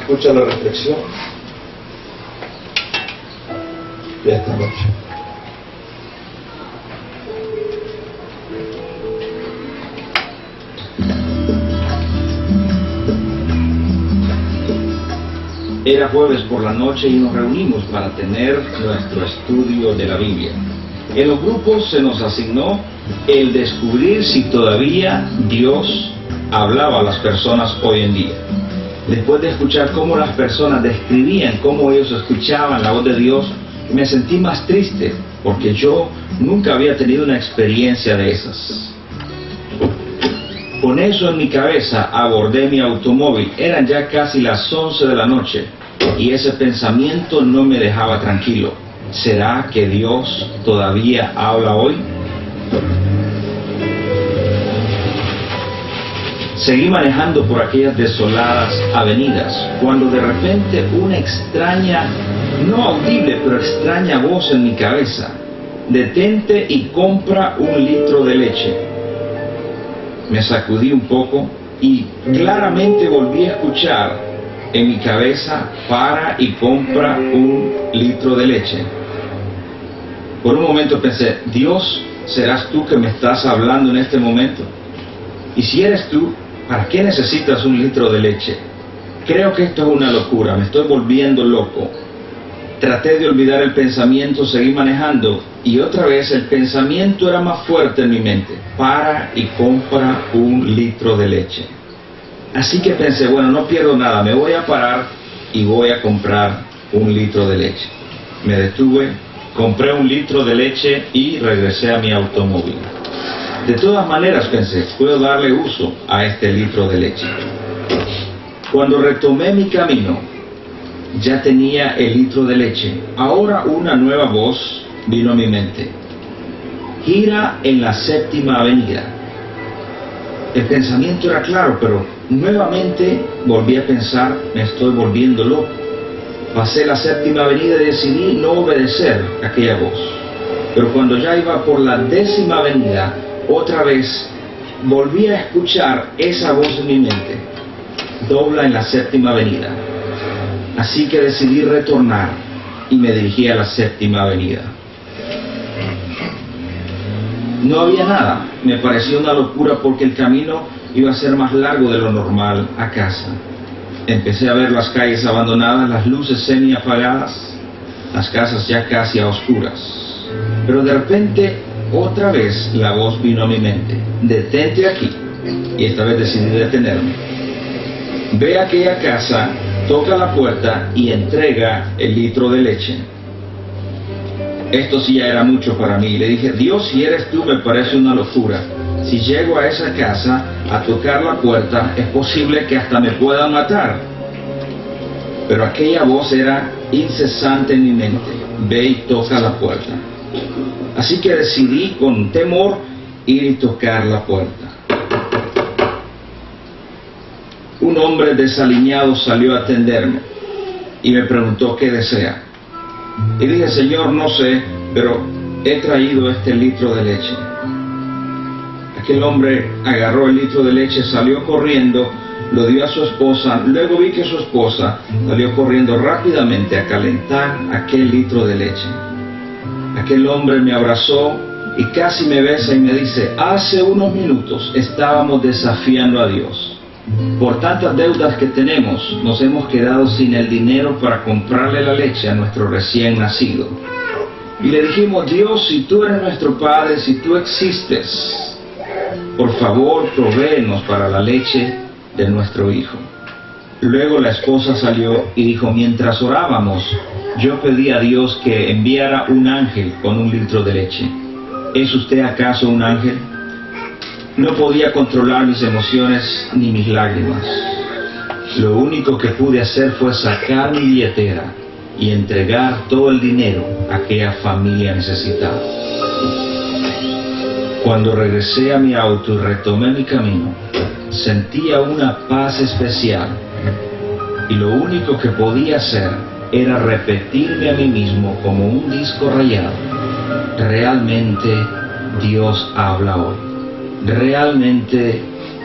B: escucha la reflexión de esta noche.
C: Era jueves por la noche y nos reunimos para tener nuestro estudio de la Biblia. En los grupos se nos asignó el descubrir si todavía Dios hablaba a las personas hoy en día. Después de escuchar cómo las personas describían cómo ellos escuchaban la voz de Dios, me sentí más triste porque yo nunca había tenido una experiencia de esas. Con eso en mi cabeza abordé mi automóvil. Eran ya casi las 11 de la noche y ese pensamiento no me dejaba tranquilo. ¿Será que Dios todavía habla hoy? Seguí manejando por aquellas desoladas avenidas cuando de repente una extraña, no audible, pero extraña voz en mi cabeza: detente y compra 1 litro de leche. Me sacudí un poco y claramente volví a escuchar en mi cabeza: para y compra 1 litro de leche. Por un momento pensé, Dios, ¿serás tú que me estás hablando en este momento? Y si eres tú, ¿para qué necesitas 1 litro de leche? Creo que esto es una locura, me estoy volviendo loco. Traté de olvidar el pensamiento, seguí manejando y otra vez el pensamiento era más fuerte en mi mente: para y compra 1 litro de leche. Así que pensé, bueno, no pierdo nada, me voy a parar y voy a comprar 1 litro de leche. Me detuve, compré 1 litro de leche y regresé a mi automóvil. De todas maneras pensé, puedo darle uso a este litro de leche. Cuando retomé mi camino, ya tenía el litro de leche. Ahora una nueva voz vino a mi mente: gira en la 7ª avenida. El pensamiento era claro, pero nuevamente volví a pensar, me estoy volviendo loco. Pasé la 7ª avenida y decidí no obedecer a aquella voz. Pero cuando ya iba por la 10ª avenida, otra vez volví a escuchar esa voz en mi mente: dobla en la 7ª avenida. Así que decidí retornar y me dirigí a la 7ª avenida. No había nada, me pareció una locura porque el camino iba a ser más largo de lo normal a casa. Empecé a ver las calles abandonadas, las luces semi apagadas, las casas ya casi a oscuras. Pero de repente, otra vez la voz vino a mi mente: detente aquí. Y esta vez decidí detenerme. Ve a aquella casa, toca la puerta y entrega el litro de leche. Esto sí ya era mucho para mí. Le dije: Dios, si eres tú, me parece una locura. Si llego a esa casa a tocar la puerta, es posible que hasta me puedan matar. Pero aquella voz era incesante en mi mente: ve y toca la puerta. Así que decidí con temor ir y tocar la puerta. Un hombre desaliñado salió a atenderme y me preguntó qué desea. Y dije: Señor, no sé, pero he traído este litro de leche. Aquel hombre agarró el litro de leche, salió corriendo, lo dio a su esposa. Luego vi que su esposa salió corriendo rápidamente a calentar aquel litro de leche. Aquel hombre me abrazó y casi me besa y me dice: hace unos minutos estábamos desafiando a Dios. Por tantas deudas que tenemos, nos hemos quedado sin el dinero para comprarle la leche a nuestro recién nacido. Y le dijimos: Dios, si tú eres nuestro Padre, si tú existes, por favor, provéenos para la leche de nuestro hijo. Luego la esposa salió y dijo: mientras orábamos, yo pedí a Dios que enviara un ángel con un litro de leche. ¿Es usted acaso un ángel? No podía controlar mis emociones ni mis lágrimas. Lo único que pude hacer fue sacar mi billetera y entregar todo el dinero a aquella familia necesitada. Cuando regresé a mi auto y retomé mi camino, sentía una paz especial, y lo único que podía hacer era repetirme a mí mismo como un disco rayado: realmente Dios habla hoy. Realmente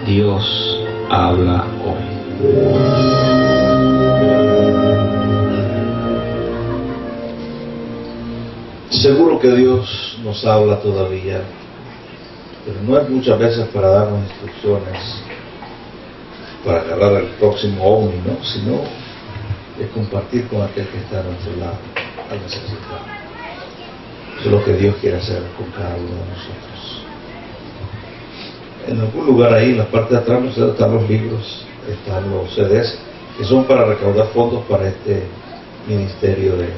C: Dios habla hoy.
B: Seguro que Dios nos habla todavía, pero no es muchas veces para darnos instrucciones para agarrar el próximo ovni, ¿no? Sino es compartir con aquel que está a nuestro lado, al necesitado. Eso es lo que Dios quiere hacer con cada uno de nosotros. En algún lugar ahí, en la parte de atrás, están los libros, están los CDs, que son para recaudar fondos para este ministerio de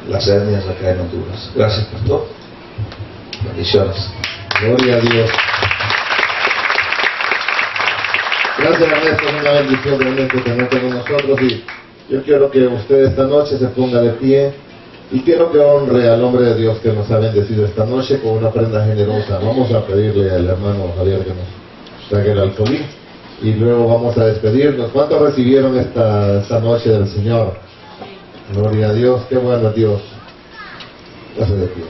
B: las etnias acá en Honduras. Gracias, pastor. Bendiciones.
A: Gloria a Dios. Gracias, Ernesto. Es una bendición realmente tenerte con nosotros, y yo quiero que usted esta noche se ponga de pie y quiero que honre al hombre de Dios que nos ha bendecido esta noche con una prenda generosa. Vamos a pedirle al hermano Javier que nos traiga el alfolí y luego vamos a despedirnos. ¿Cuántos recibieron esta noche del Señor? Gloria a Dios. Qué bueno Dios. Gracias de pie.